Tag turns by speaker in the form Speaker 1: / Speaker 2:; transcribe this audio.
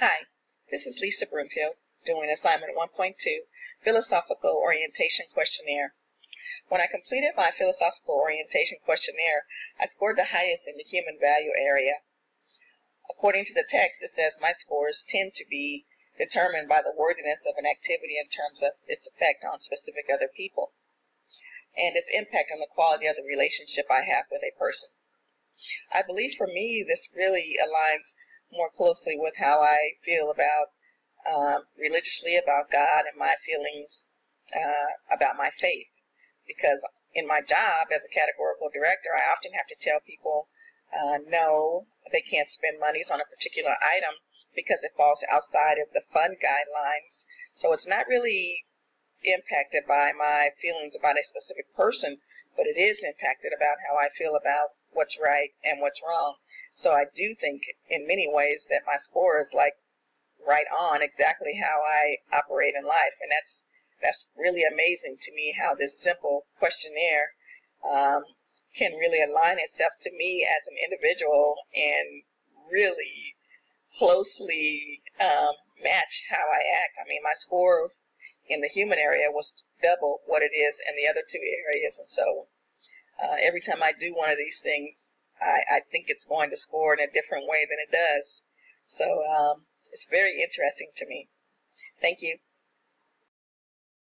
Speaker 1: Hi, this is Lisa Broomfield doing assignment 1.2, Philosophical Orientation Questionnaire. When I completed my Philosophical Orientation Questionnaire, I scored the highest in the human value area. According to the text, it says my scores tend to be determined by the worthiness of an activity in terms of its effect on specific other people and its impact on the quality of the relationship I have with a person. I believe for me this really aligns more closely with how I feel about religiously about God and my feelings about my faith. Because in my job as a categorical director, I often have to tell people no, they can't spend monies on a particular item because it falls outside of the fund guidelines. So it's not really impacted by my feelings about a specific person, but it is impacted about how I feel about what's right and what's wrong. So I do think in many ways that my score is like right on exactly how I operate in life. And that's really amazing to me how this simple questionnaire can really align itself to me as an individual and really closely match how I act. I mean, my score in the human area was double what it is in the other two areas. And so every time I do one of these things, I think it's going to score in a different way than it does. So it's very interesting to me. Thank you.